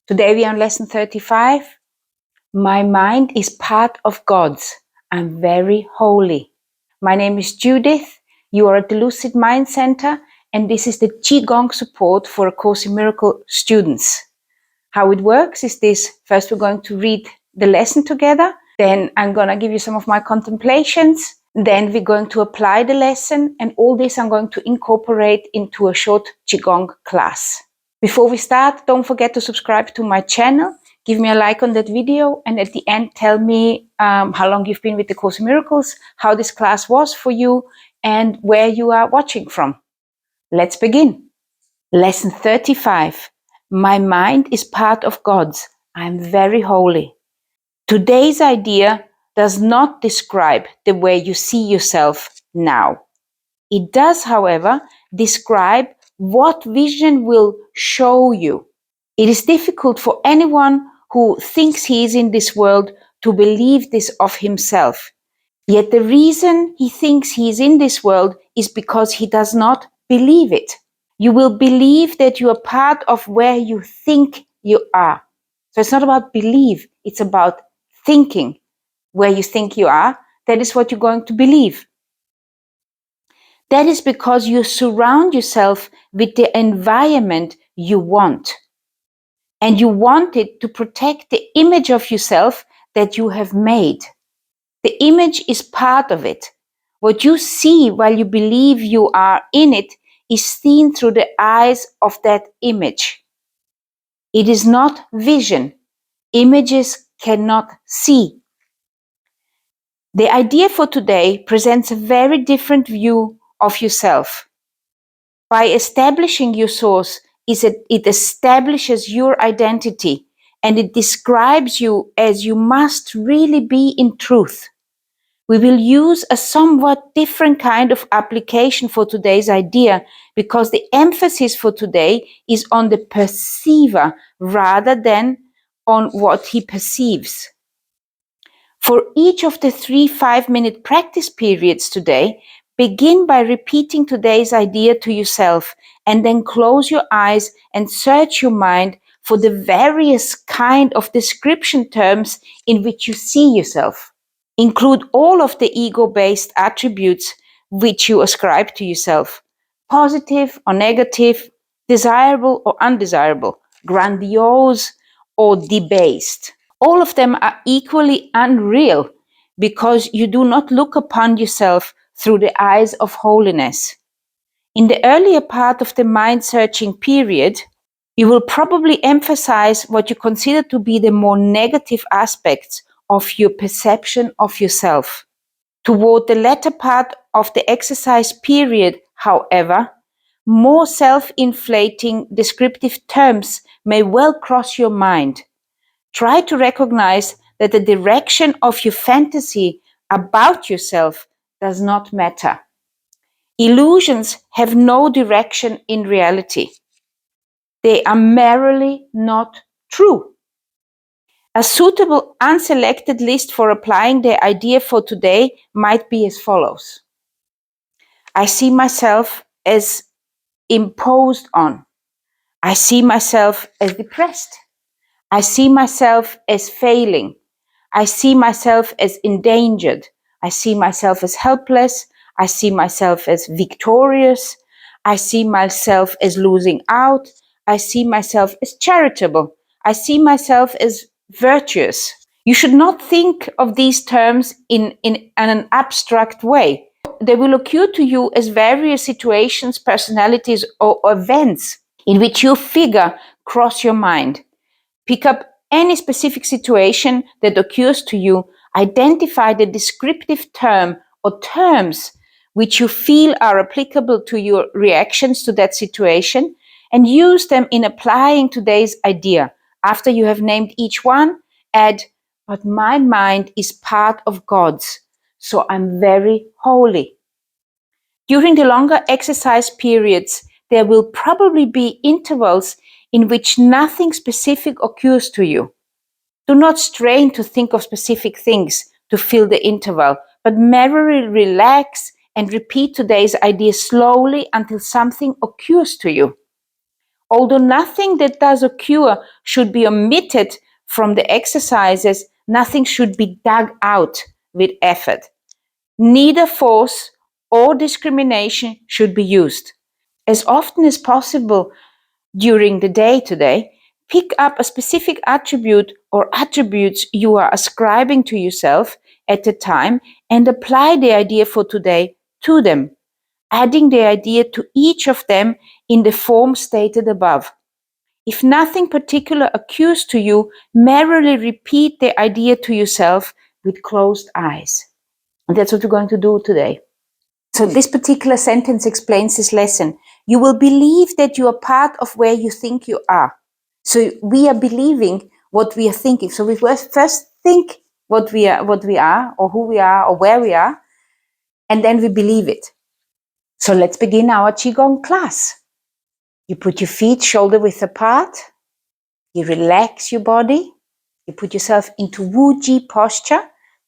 Today we are on lesson 35. My mind is part of God's. I'm very holy. My name is Judith. You are at the Lucid Mind Center, and this is the Qigong support for A Course in Miracles students. How it works is this. First, we're going to read the lesson together. Then I'm going to give you some of my contemplations. Then we're going to apply the lesson, and all this I'm going to incorporate into a short Qigong class. Before we start, don't forget to subscribe to my channel. Give me a like on that video, and at the end tell me how long you've been with the Course in Miracles, how this class was for you, and where you are watching from. Let's begin. Lesson 35. My mind is part of God's. I'm very holy. Today's idea does not describe the way you see yourself now. It does, however, describe what vision will show you. It is difficult for anyone who thinks he is in this world to believe this of himself. Yet the reason he thinks he is in this world is because he does not believe it. You will believe that you are part of where you think you are. So it's not about belief, it's about thinking where you think you are. That is what you're going to believe. That is because you surround yourself with the environment you want. And you want it to protect the image of yourself that you have made. The image is part of it. What you see while you believe you are in it is seen through the eyes of that image. It is not vision. Images cannot see. The idea for today presents a very different view of yourself. By establishing your source, it establishes your identity, and it describes you as you must really be in truth. We will use a somewhat different kind of application for today's idea because the emphasis for today is on the perceiver rather than on what he perceives. For each of the 3 5-minute practice periods today, begin by repeating today's idea to yourself and then close your eyes and search your mind for the various kind of description terms in which you see yourself. Include all of the ego-based attributes which you ascribe to yourself, positive or negative, desirable or undesirable, grandiose or debased. All of them are equally unreal because you do not look upon yourself through the eyes of holiness. In the earlier part of the mind-searching period, you will probably emphasize what you consider to be the more negative aspects of your perception of yourself. Toward the latter part of the exercise period, however, more self-inflating descriptive terms may well cross your mind. Try to recognize that the direction of your fantasy about yourself does not matter. Illusions have no direction in reality. They are merely not true. A suitable unselected list for applying the idea for today might be as follows. I see myself as imposed on. I see myself as depressed. I see myself as failing. I see myself as endangered. I see myself as helpless. I see myself as victorious. I see myself as losing out. I see myself as charitable. I see myself as virtuous. You should not think of these terms in an abstract way. They will occur to you as various situations, personalities, or events in which your figure cross your mind. Pick up any specific situation that occurs to you, identify the descriptive term or terms which you feel are applicable to your reactions to that situation, and use them in applying today's idea. After you have named each one, add, but my mind is part of God's, so I'm very holy. During the longer exercise periods, there will probably be intervals in which nothing specific occurs to you. Do not strain to think of specific things to fill the interval, but merely relax and repeat today's idea slowly until something occurs to you. Although nothing that does occur should be omitted from the exercises, nothing should be dug out with effort. Neither force or discrimination should be used. As often as possible during the day today, pick up a specific attribute or attributes you are ascribing to yourself at the time and apply the idea for today to them, adding the idea to each of them in the form stated above. If nothing particular occurs to you, merely repeat the idea to yourself with closed eyes. And that's what we're going to do today. So this particular sentence explains this lesson. You will believe that you are part of where you think you are. So we are believing what we are thinking. So we first think what we are, or who we are, or where we are, and then we believe it. So let's begin our Qigong class. You put your feet shoulder width apart. You relax your body. You put yourself into Wu-Ji posture.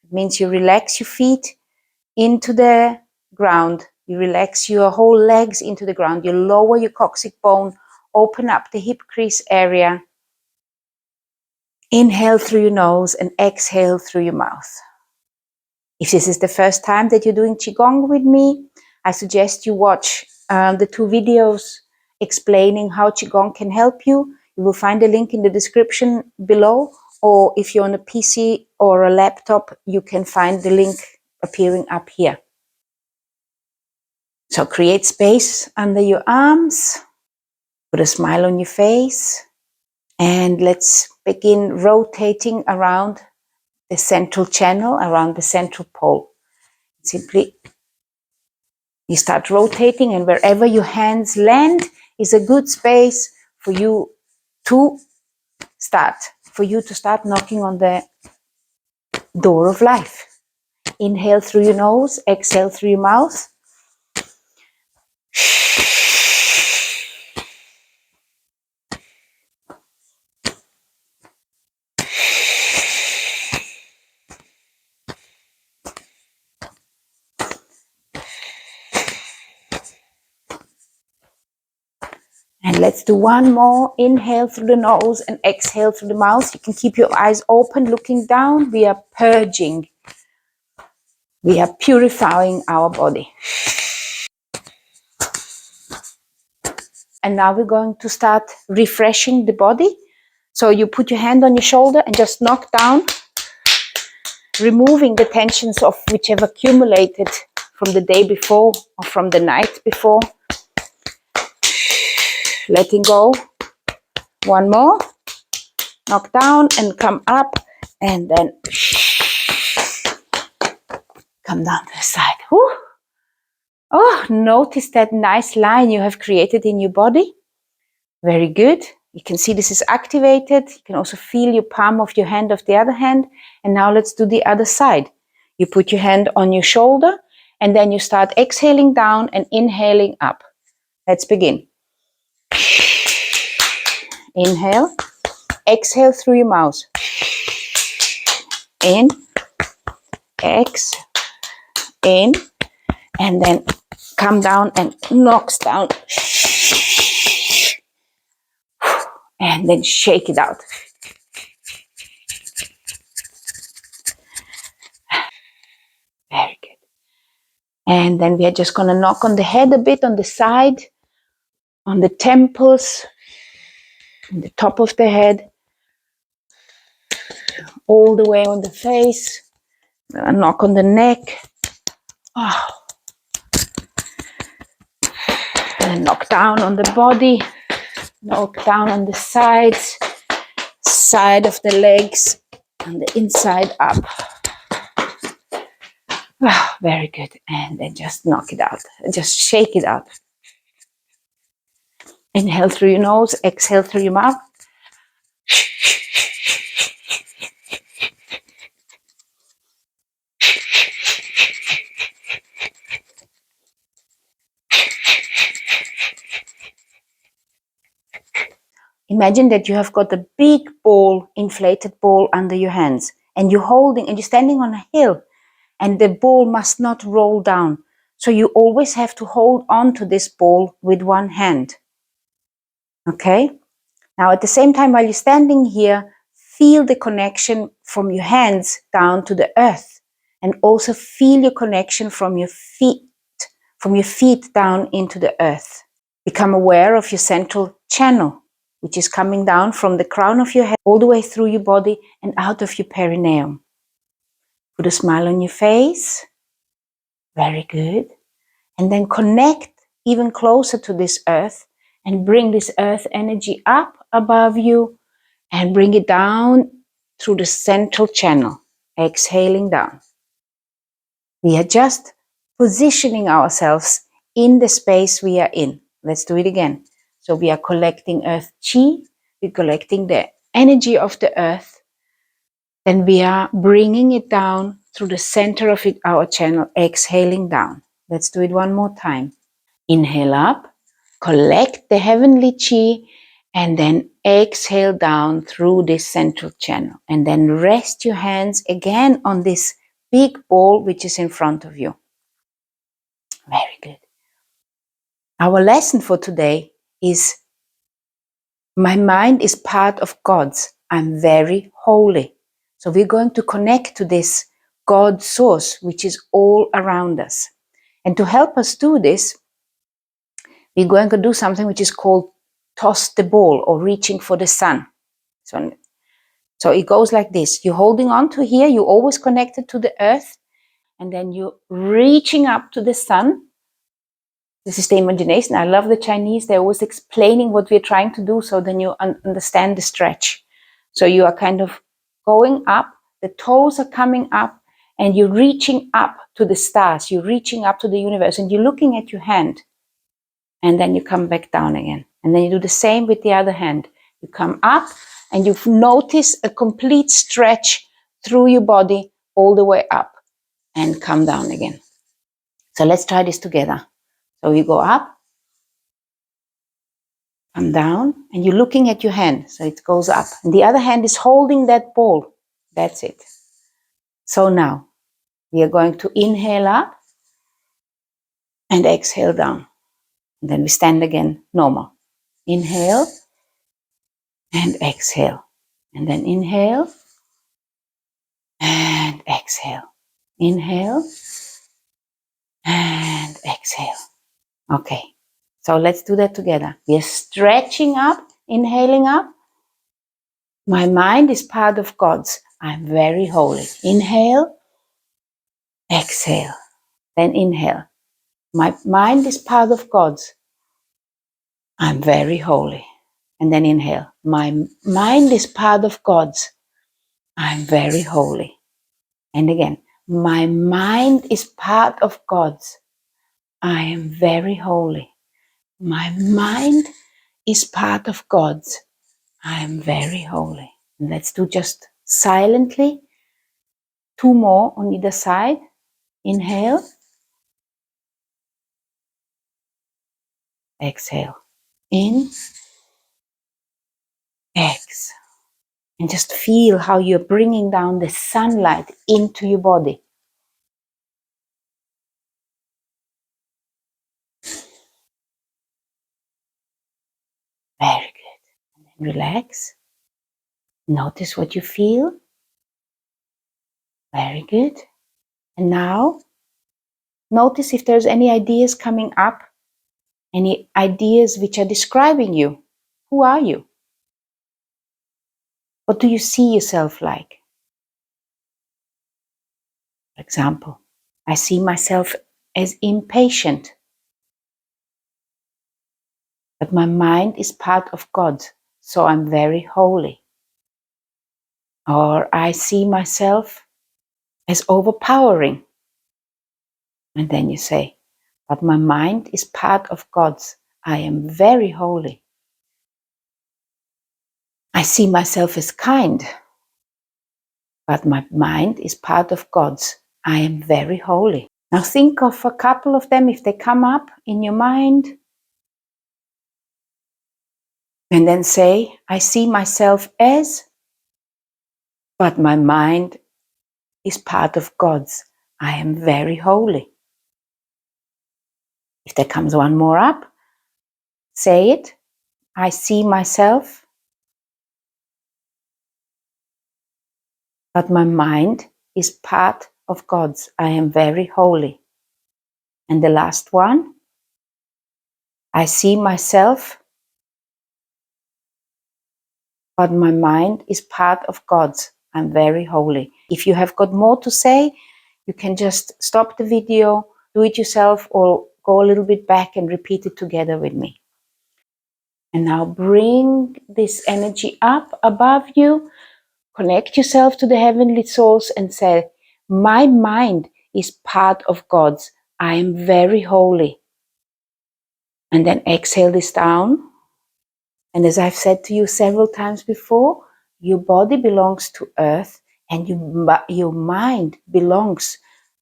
It means you relax your feet into the ground. You relax your whole legs into the ground. You lower your coccyx bone. Open up the hip crease area. Inhale through your nose and exhale through your mouth. If this is the first time that you're doing Qigong with me, I suggest you watch the 2 videos explaining how Qigong can help you. You will find a link in the description below, or if you're on a PC or a laptop, you can find the link appearing up here. So create space under your arms, put a smile on your face, and let's begin rotating around the central channel, around the central pole. Simply, you start rotating, and wherever your hands land is a good space for you to start knocking on the door of life. Inhale through your nose, exhale through your mouth. And let's do one more. Inhale through the nose and exhale through the mouth. You can keep your eyes open, looking down. We are purging. We are purifying our body. And now we're going to start refreshing the body. So you put your hand on your shoulder and just knock down, removing the tensions of which have accumulated from the day before or from the night before. Letting go. One more. Knock down and come up, and then come down to the side. Whew. Oh, notice that nice line you have created in your body. Very good. You can see this is activated. You can also feel your palm of your hand of the other hand. And now let's do the other side. You put your hand on your shoulder, and then you start exhaling down and inhaling up. Let's begin. Inhale. Exhale through your mouth. In. Ex. In. And then come down and knocks down. And then shake it out. Very good. And then we are just going to knock on the head a bit, on the side, on the temples, on the top of the head, all the way on the face. Knock on the neck. Oh. And knock down on the body. Knock down on the sides, side of the legs, and the inside up. Oh, very good. And then just knock it out. Just shake it out. Inhale through your nose, exhale through your mouth. Imagine that you have got a big ball, inflated ball under your hands, and you're holding, and you're standing on a hill, and the ball must not roll down. So you always have to hold on to this ball with one hand. Okay? Now, at the same time, while you're standing here, feel the connection from your hands down to the earth, and also feel your connection from your feet down into the earth. Become aware of your central channel, which is coming down from the crown of your head all the way through your body and out of your perineum. Put a smile on your face. Very good. And then connect even closer to this earth and bring this earth energy up above you and bring it down through the central channel, exhaling down. We are just positioning ourselves in the space we are in. Let's do it again. So we are collecting earth chi, we're collecting the energy of the earth, then we are bringing it down through the center of it, our channel, exhaling down. Let's do it one more time. Inhale up, collect the heavenly chi, and then exhale down through this central channel. And then rest your hands again on this big ball which is in front of you. Very good. Our lesson for today is, my mind is part of God's. I'm very holy. So we're going to connect to this God source, which is all around us. And to help us do this, we're going to do something which is called toss the ball or reaching for the sun. So it goes like this. You're holding on to here, you're always connected to the earth, and then you're reaching up to the sun. This is the imagination. I love the Chinese. They're always explaining what we're trying to do, so then you understand the stretch. So you are kind of going up, the toes are coming up, and you're reaching up to the stars. You're reaching up to the universe, and you're looking at your hand. And then you come back down again. And then you do the same with the other hand. You come up, and you notice a complete stretch through your body all the way up, and come down again. So let's try this together. So you go up, come down, and you're looking at your hand, so it goes up. And the other hand is holding that ball. That's it. So now, we are going to inhale up and exhale down. And then we stand again, normal. Inhale and exhale. And then inhale and exhale. Inhale and exhale. Okay, so let's do that together. We are stretching up, inhaling up. My mind is part of God's. I'm very holy. Inhale, exhale. Then inhale. My mind is part of God's. I'm very holy. And then inhale. My mind is part of God's. I'm very holy. And again, my mind is part of God's. I am very holy. My mind is part of God's. I am very holy. And let's do just silently 2 more on either side. Inhale. Exhale. In. Exhale. And just feel how you're bringing down the sunlight into your body. Very good. And then relax. Notice what you feel. Very good. And now, notice if there's any ideas coming up, any ideas which are describing you. Who are you? What do you see yourself like? For example, I see myself as impatient. But my mind is part of God, so I'm very holy. Or I see myself as overpowering. And then you say, but my mind is part of God's. I am very holy. I see myself as kind. But my mind is part of God's. I am very holy. Now think of a couple of them if they come up in your mind. And then say, I see myself as, but my mind is part of God's. I am very holy. If there comes one more up, say it. I see myself, but my mind is part of God's. I am very holy. And the last one, I see myself, but my mind is part of God's. I'm very holy. If you have got more to say, you can just stop the video, do it yourself, or go a little bit back and repeat it together with me. And now bring this energy up above you, connect yourself to the heavenly source and say, my mind is part of God's. I am very holy. And then exhale this down. And as I've said to you several times before, your body belongs to earth and your mind belongs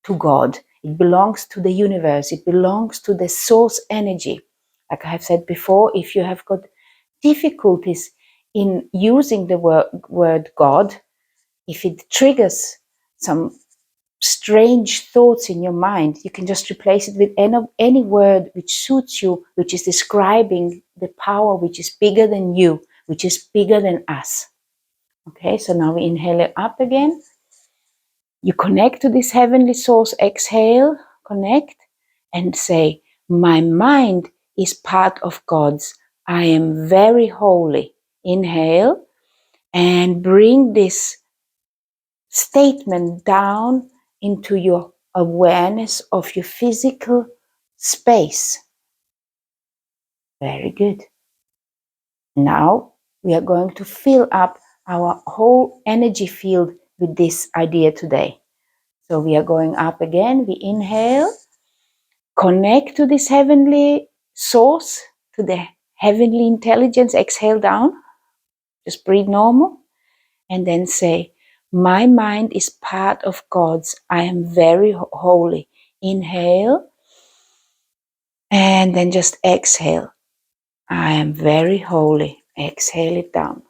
to God. It belongs to the universe. It belongs to the source energy. Like I have said before, if you have got difficulties in using the word God, if it triggers some strange thoughts in your mind, you can just replace it with any word which suits you, which is describing the power which is bigger than you, which is bigger than us. Okay, so now we inhale it up again. You connect to this heavenly source, exhale, connect, and say, my mind is part of God's. I am very holy. Inhale, and bring this statement down into your awareness of your physical space. Very good. Now we are going to fill up our whole energy field with this idea today. So we are going up again. We inhale, connect to this heavenly source, to the heavenly intelligence. Exhale down. Just breathe normal. And then say, my mind is part of God's. I am very holy. Inhale. And then just exhale. I am very holy. Exhale it down.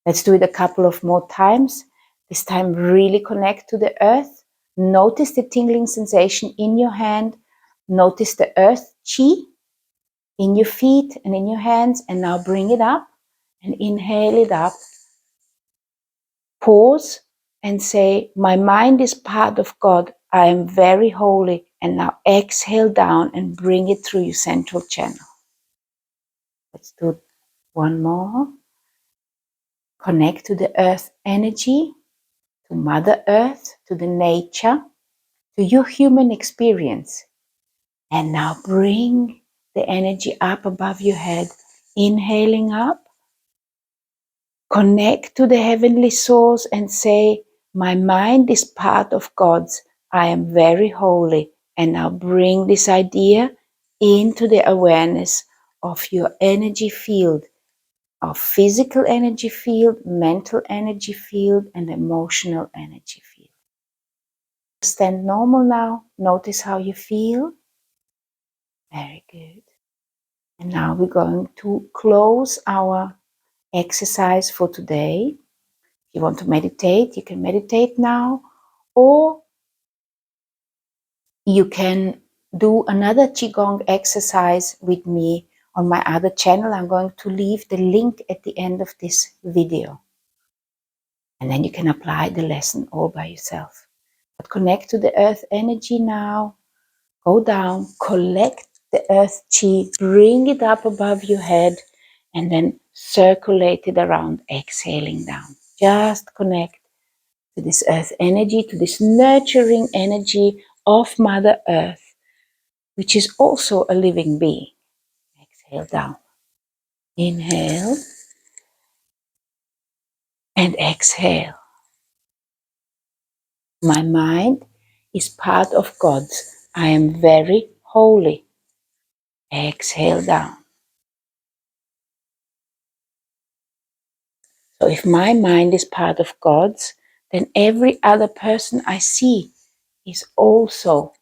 Let's do it a couple of more times. This time really connect to the earth. Notice the tingling sensation in your hand. Notice the earth chi in your feet and in your hands. And now bring it up and inhale it up. Pause and say, my mind is part of God. I am very holy. And now exhale down and bring it through your central channel. Let's do one more. Connect to the earth energy, to Mother Earth, to the nature, to your human experience. And now bring the energy up above your head, inhaling up. Connect to the heavenly source and say, my mind is part of God's. I am very holy. And now bring this idea into the awareness of your energy field, of physical energy field, mental energy field, and emotional energy field. Stand normal now. Notice how you feel. Very good. And now we're going to close our exercise for today. If you want to meditate, you can meditate now, or you can do another Qigong exercise with me on my other channel. I'm going to leave the link at the end of this video. And then you can apply the lesson all by yourself. But connect to the earth energy now. Go down, collect the earth chi, bring it up above your head, and then circulate it around, exhaling down. Just connect to this earth energy, to this nurturing energy of Mother Earth, which is also a living being. Exhale down. Inhale and exhale. My mind is part of God's. I am very holy. Exhale down. So if my mind is part of God's, then every other person I see is also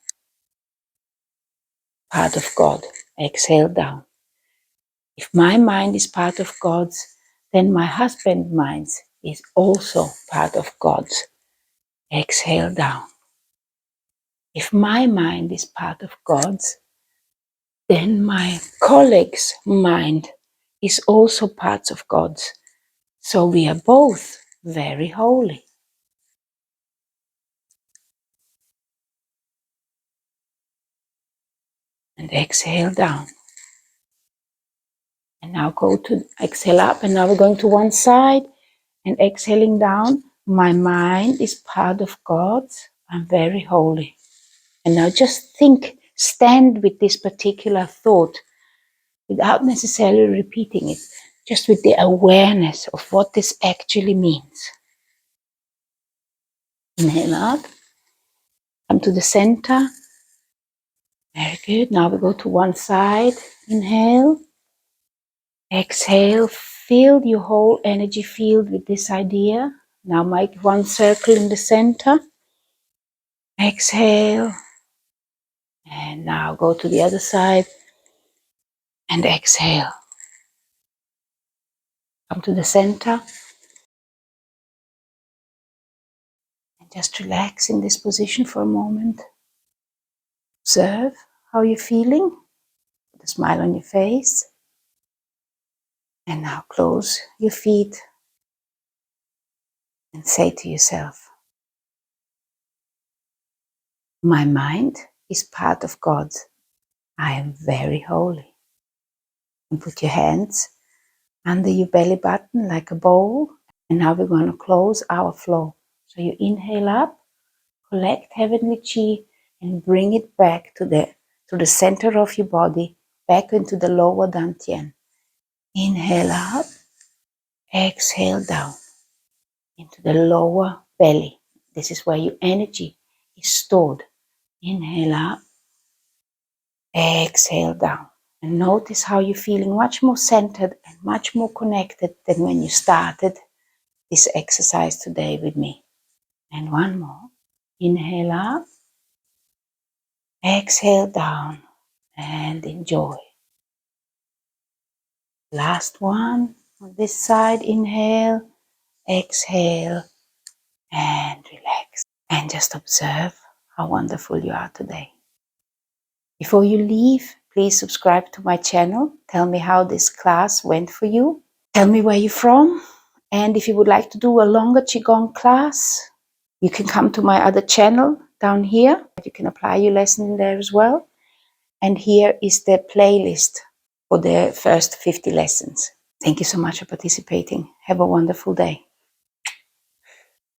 part of God. Exhale down. If my mind is part of God's, then my husband's mind is also part of God's. Exhale down. If my mind is part of God's, then my colleague's mind is also part of God's. So we are both very holy. And exhale down. And now go to exhale up, and now we're going to one side and exhaling down. My mind is part of God's. I'm very holy. And now just think, stand with this particular thought without necessarily repeating it, just with the awareness of what this actually means. Inhale out, come to the center. Very good. Now we go to one side. Inhale, exhale, fill your whole energy field with this idea. Now make one circle in the center. Exhale, and now go to the other side and exhale. Come to the center and just relax in this position for a moment. Observe how you're feeling, with a smile on your face. And now close your feet and say to yourself, my mind is part of God. I am very holy. And put your hands under your belly button like a bowl. And now we're going to close our flow. So you inhale up, collect heavenly chi, and bring it back to the center of your body, back into the lower dantian. Inhale up, exhale down into the lower belly. This is where your energy is stored. Inhale up, exhale down. And notice how you're feeling much more centered and much more connected than when you started this exercise today with me. And one more. Inhale up, exhale down, and enjoy. Last one on this side. Inhale, exhale, and relax. And just observe how wonderful you are today. Before you leave, please subscribe to my channel. Tell me how this class went for you. Tell me where you're from. And if you would like to do a longer Qigong class, you can come to my other channel down here. You can apply your lesson in there as well. And here is the playlist for the first 50 lessons. Thank you so much for participating. Have a wonderful day.